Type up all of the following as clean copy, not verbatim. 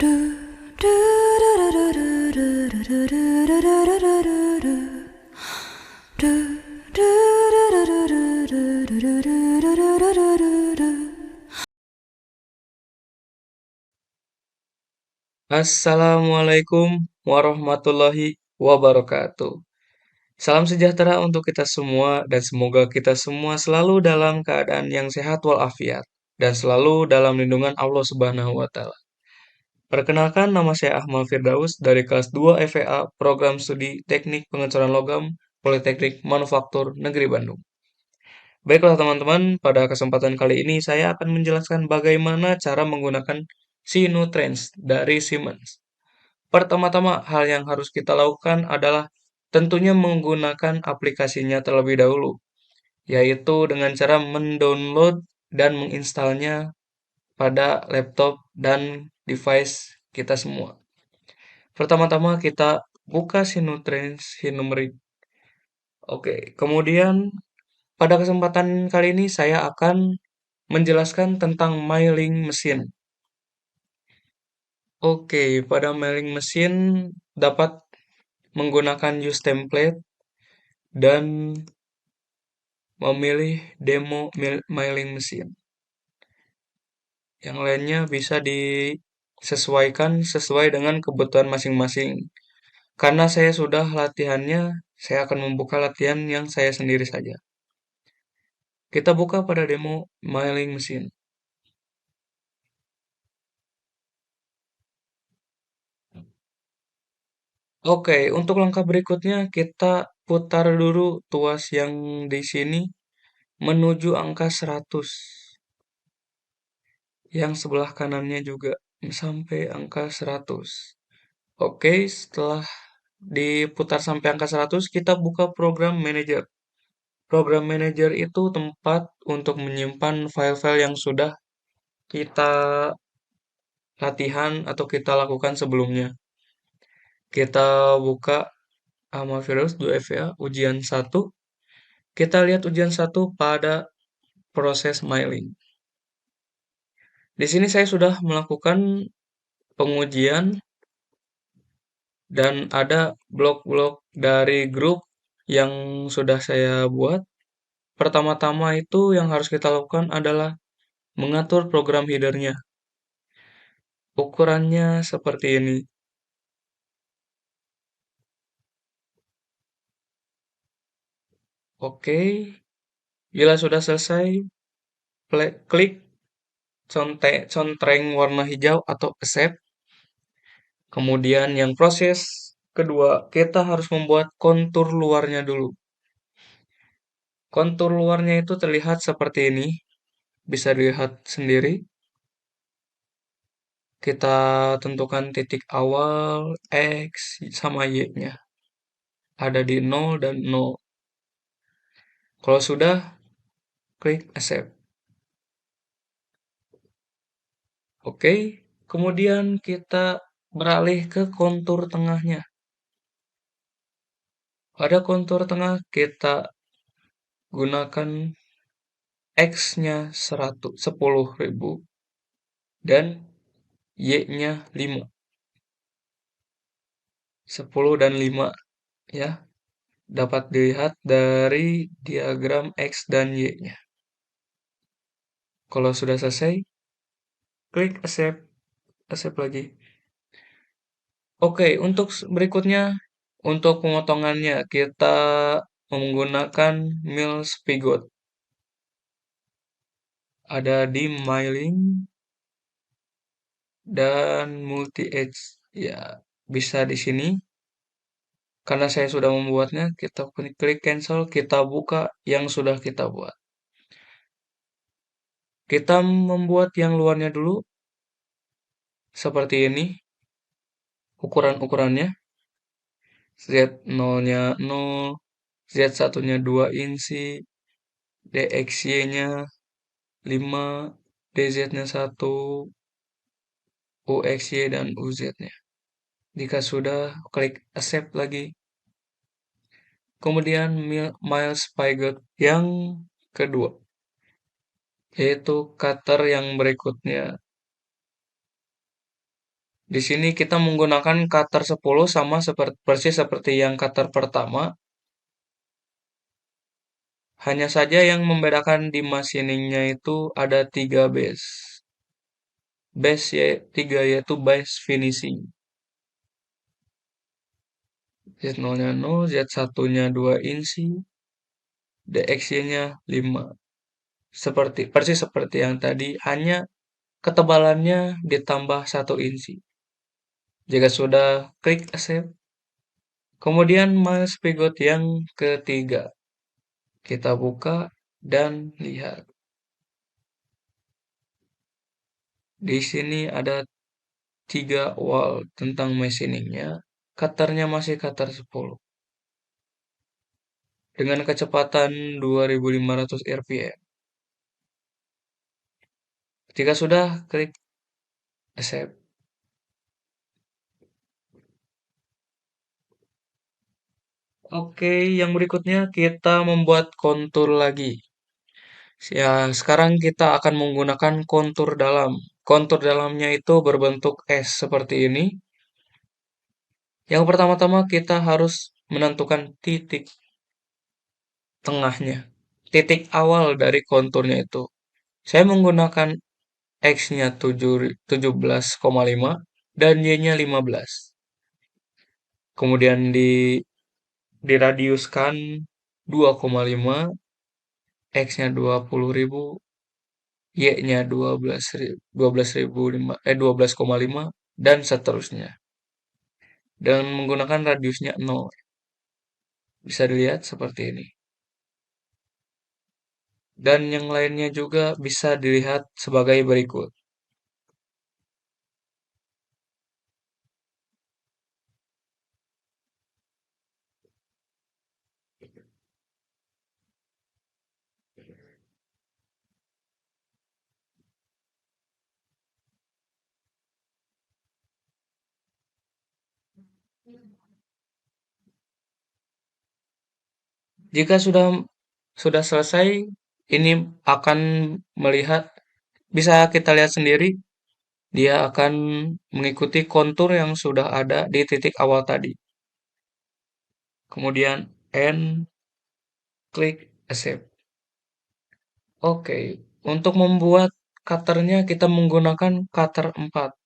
Assalamualaikum warahmatullahi wabarakatuh. Salam sejahtera untuk kita semua dan semoga kita semua selalu dalam keadaan yang sehat walafiat dan selalu dalam lindungan Allah Subhanahu wa taala. Perkenalkan, nama saya Ahmad Firdaus dari kelas 2 FEA Program Studi Teknik Pengecoran Logam Politeknik Manufaktur Negeri Bandung. Baiklah teman-teman, pada kesempatan kali ini saya akan menjelaskan bagaimana cara menggunakan Sinutrans dari Siemens. Pertama-tama, hal yang harus kita lakukan adalah tentunya menggunakan aplikasinya terlebih dahulu, yaitu dengan cara mendownload dan menginstalnya pada laptop dan device kita semua. Pertama-tama kita buka Sinutrans Sinumerik. Oke, kemudian pada kesempatan kali ini saya akan menjelaskan tentang mailing machine. Oke, pada mailing machine dapat menggunakan use template dan memilih demo mailing machine. Yang lainnya bisa disesuaikan sesuai dengan kebutuhan masing-masing. Karena saya sudah latihannya, saya akan membuka latihan yang saya sendiri saja. Kita buka pada demo mailing machine. Oke, untuk langkah berikutnya kita putar dulu tuas yang di sini menuju angka 100. Yang sebelah kanannya juga sampai angka 100. Oke, setelah diputar sampai angka 100, kita buka program manager. Program manager itu tempat untuk menyimpan file-file yang sudah kita latihan atau kita lakukan sebelumnya. Kita buka Amavirus 2 FA ujian 1. Kita lihat ujian 1 pada proses mailing. Di sini saya sudah melakukan pengujian dan ada blok-blok dari grup yang sudah saya buat. Pertama-tama itu yang harus kita lakukan adalah mengatur program headernya. Ukurannya seperti ini. Oke, bila sudah selesai, klik contreng warna hijau atau accept. Kemudian yang proses kedua, kita harus membuat kontur luarnya dulu. Kontur luarnya itu terlihat seperti ini. Bisa dilihat sendiri. Kita tentukan titik awal, X, sama Y-nya. Ada di 0 dan 0. Kalau sudah, klik accept. Oke, kemudian kita beralih ke kontur tengahnya. Pada kontur tengah, kita gunakan X-nya 10.000 dan Y-nya 5. 10 dan 5 ya. Dapat dilihat dari diagram X dan Y-nya. Kalau sudah selesai, klik accept, accept lagi. Oke, untuk berikutnya, untuk pemotongannya, kita menggunakan Mills Spigot. Ada di mailing dan multi-edge. Ya, bisa di sini. Karena saya sudah membuatnya, kita klik cancel, kita buka yang sudah kita buat. Kita membuat yang luarnya dulu, seperti ini, ukuran-ukurannya. Z0-nya 0, Z1-nya 2 inci, DXY-nya 5, DZ-nya 1, UXY dan UZ-nya. Jika sudah, klik accept lagi. Kemudian Miles Spigot yang kedua, yaitu cutter yang berikutnya. Di sini kita menggunakan cutter 10 sama seperti persis seperti yang cutter pertama. Hanya saja yang membedakan di machiningnya itu ada 3 base. Base ya, 3 yaitu base finishing. Z0-nya 0, Z1-nya 2 inci, DXY-nya 5. Persis seperti yang tadi, hanya ketebalannya ditambah 1 inci. Jika sudah, klik accept. Kemudian Miles Spigot yang ketiga. Kita buka dan lihat. Di sini ada 3 wall tentang machiningnya. Cutternya masih cutter 10. Dengan kecepatan 2500 rpm. Jika sudah, klik accept. Oke, yang berikutnya kita membuat kontur lagi. Ya, sekarang kita akan menggunakan kontur dalam. Kontur dalamnya itu berbentuk S seperti ini. Yang pertama-tama kita harus menentukan titik tengahnya. Titik awal dari konturnya itu. Saya menggunakan X-nya 17,5 dan Y-nya 15. Kemudian diradiuskan 2,5, X-nya 20.000, Y-nya 12,5 dan seterusnya. Dan menggunakan radiusnya 0. Bisa dilihat seperti ini. Dan yang lainnya juga bisa dilihat sebagai berikut. Jika sudah selesai, ini akan melihat, bisa kita lihat sendiri, dia akan mengikuti kontur yang sudah ada di titik awal tadi. Kemudian end, klik accept. Oke, untuk membuat cutternya kita menggunakan cutter 4.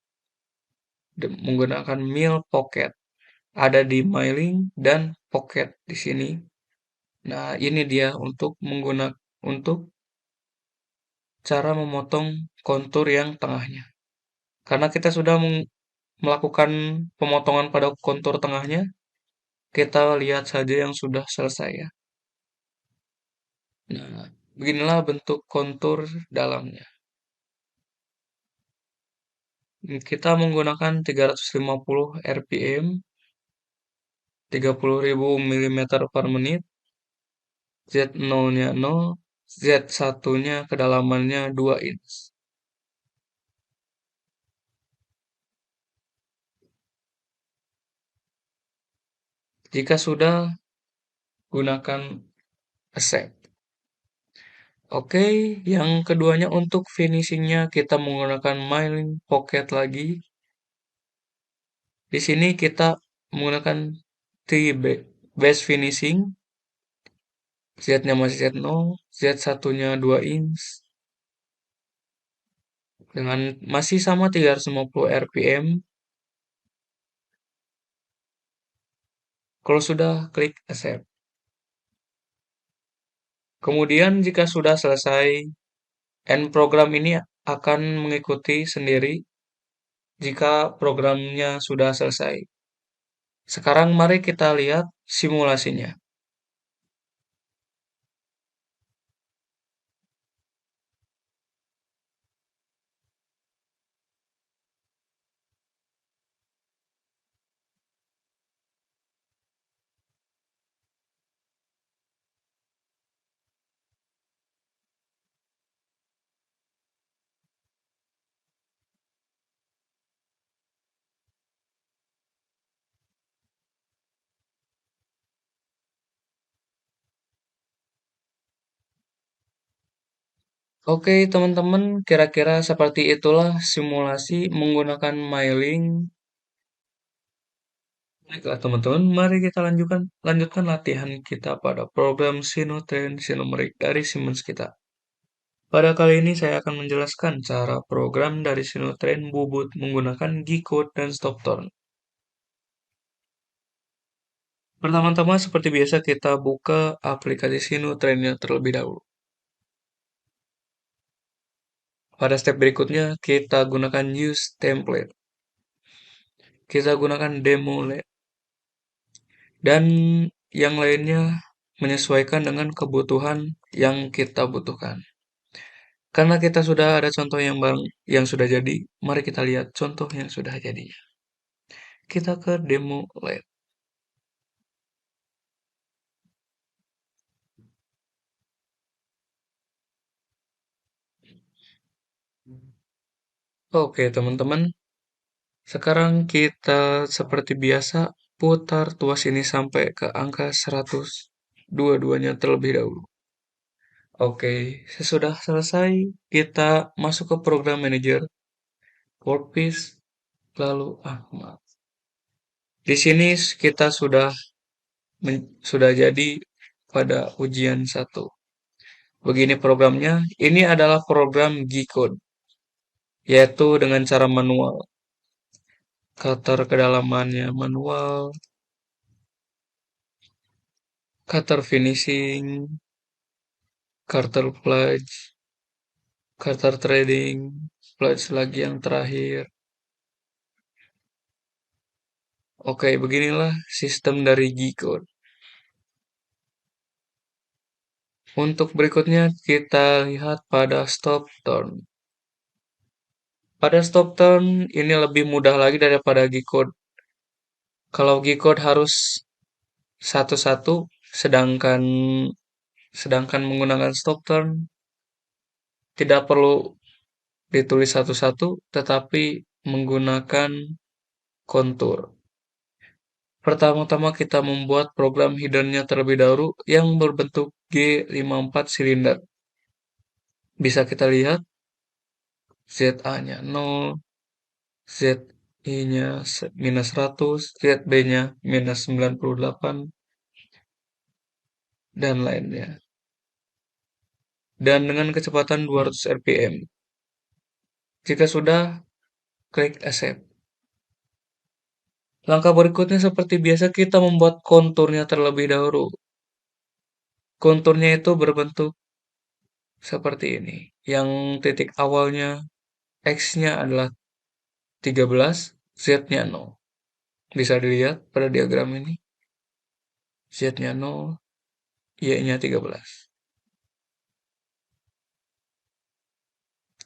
Menggunakan mill pocket. Ada di milling dan pocket di sini. Nah, ini dia untuk cara memotong kontur yang tengahnya. Karena kita sudah melakukan pemotongan pada kontur tengahnya, kita lihat saja yang sudah selesai ya. Nah, beginilah bentuk kontur dalamnya. Kita menggunakan 350 rpm, 30.000 mm per menit, Z0-nya 0, Z1-nya kedalamannya 2 inch. Jika sudah, gunakan accept. Oke, yang keduanya untuk finishingnya kita menggunakan milling pocket lagi. Di sini kita menggunakan base finishing. Z-nya masih Z0, Z1-nya 2 inch. Dengan masih sama 350 rpm. Kalau sudah, klik accept. Kemudian jika sudah selesai, end program ini akan mengikuti sendiri jika programnya sudah selesai. Sekarang mari kita lihat simulasinya. Oke, teman-teman, kira-kira seperti itulah simulasi menggunakan mailing Baiklah teman-teman, mari kita lanjutkan latihan kita pada program Sinotrain Sinumerik dari Siemens kita. Pada kali ini saya akan menjelaskan cara program dari Sinotrain Bubut menggunakan G-code dan stop-turn. Pertama-tama seperti biasa kita buka aplikasi Sinotrainnya terlebih dahulu. Pada step berikutnya kita gunakan use template. Kita gunakan demo dan yang lainnya menyesuaikan dengan kebutuhan yang kita butuhkan. Karena kita sudah ada contoh yang sudah jadi, mari kita lihat contoh yang sudah jadi. Kita ke demo lab. Oke, teman-teman. Sekarang kita seperti biasa putar tuas ini sampai ke angka 100 dua-duanya terlebih dahulu. Oke, sesudah selesai kita masuk ke program manager, workpiece, lalu maaf. Di sini kita sudah jadi pada ujian satu. Begini programnya, ini adalah program G-code, yaitu dengan cara manual. Cutter kedalamannya manual, cutter finishing, cutter plunge, cutter threading, plunge lagi yang terakhir. Oke, beginilah sistem dari G-code. Untuk berikutnya kita lihat pada stop turn. Pada stop turn ini lebih mudah lagi daripada G-code. Kalau G-code harus satu-satu, sedangkan sedangkan menggunakan stop turn tidak perlu ditulis satu-satu, tetapi menggunakan kontur. Pertama-tama kita membuat program hiddennya terlebih dahulu yang berbentuk G54 silinder. Bisa kita lihat ZA-nya 0, ZI-nya minus 100, ZB-nya minus 98, dan lainnya. Dan dengan kecepatan 200 rpm. Jika sudah, klik accept. Langkah berikutnya seperti biasa kita membuat konturnya terlebih dahulu. Konturnya itu berbentuk seperti ini. Yang titik awalnya X-nya adalah 13, Z-nya 0. Bisa dilihat pada diagram ini. Z-nya 0, Y-nya 13.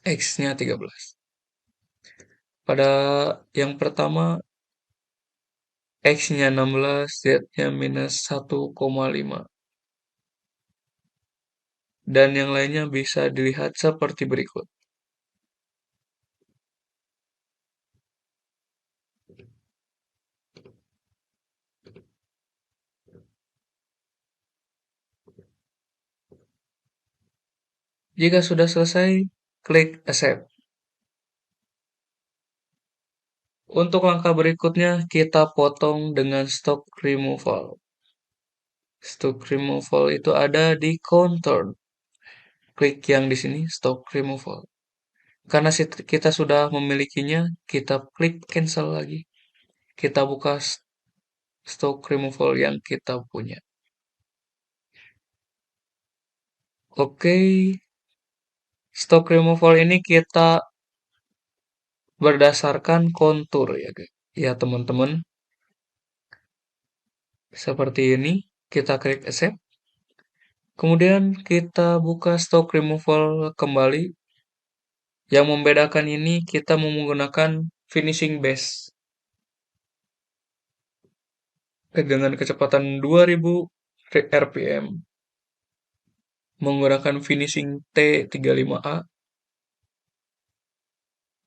X-nya 13. Pada yang pertama, X-nya 16, Z-nya minus 1,5. Dan yang lainnya bisa dilihat seperti berikut. Jika sudah selesai, klik accept. Untuk langkah berikutnya, kita potong dengan stock removal. Stock removal itu ada di contour. Klik yang di sini, stock removal. Karena kita sudah memilikinya, kita klik cancel lagi. Kita buka stock removal yang kita punya. Oke, stock removal ini kita berdasarkan kontur ya, guys. Ya, teman-teman. Seperti ini, kita klik accept. Kemudian kita buka stock removal kembali. Yang membedakan ini kita menggunakan finishing base dengan kecepatan 2000 rpm menggunakan finishing T35A.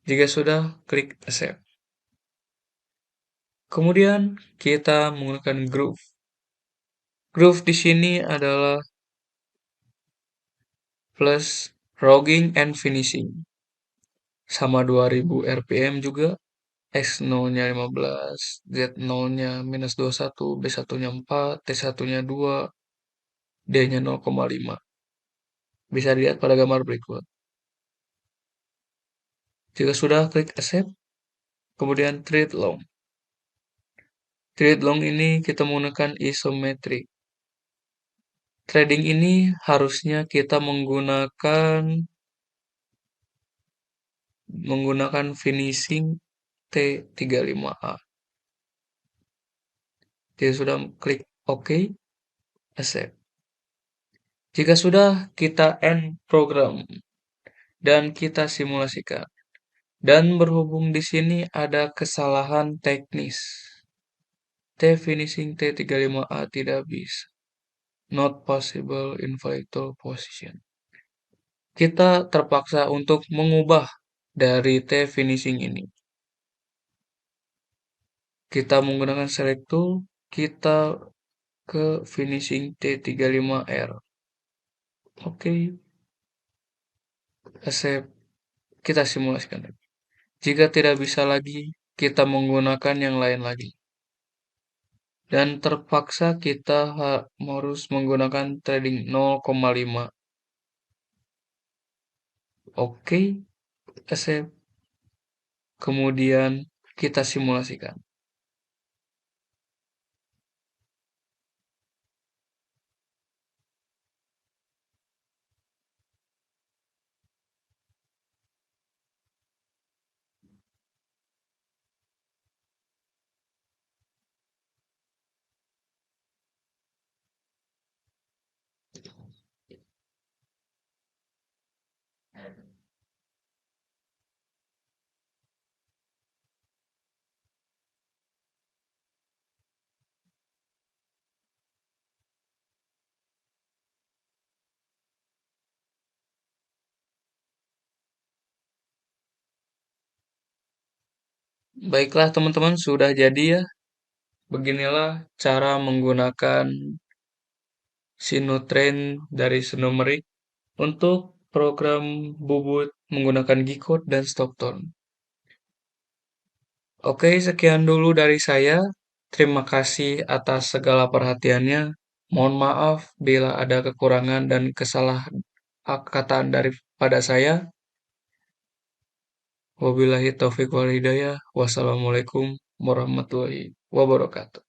Jika sudah, klik accept. Kemudian kita menggunakan groove. Groove di sini adalah plus rogging and finishing. Sama 2000 rpm juga. X0-nya 15, Z0-nya minus 21, B1-nya 4, T1-nya 2, D-nya 0,5. Bisa dilihat pada gambar berikut. Jika sudah, klik accept, kemudian trade long. Trade long ini kita menggunakan isometric. Trading ini harusnya kita menggunakan finishing T35A. Jika sudah, klik OK, accept. Jika sudah, kita end program dan kita simulasikan. Dan berhubung di sini ada kesalahan teknis. T finishing T35A tidak bisa. Not possible in vital position. Kita terpaksa untuk mengubah dari T finishing ini. Kita menggunakan select tool, kita ke finishing T35R. Oke, accept. Kita simulasikan. Jika tidak bisa lagi, kita menggunakan yang lain lagi. Dan terpaksa kita harus menggunakan trading 0,5. Oke, accept. Kemudian kita simulasikan. Baiklah teman-teman, sudah jadi ya. Beginilah cara menggunakan Sinotrend dari Sinomeric untuk program bubut menggunakan G-code dan Stockton. Oke, sekian dulu dari saya. Terima kasih atas segala perhatiannya. Mohon maaf bila ada kekurangan dan kesalahan daripada saya. Wabillahi taufiq wal hidayah. Wassalamualaikum warahmatullahi wabarakatuh.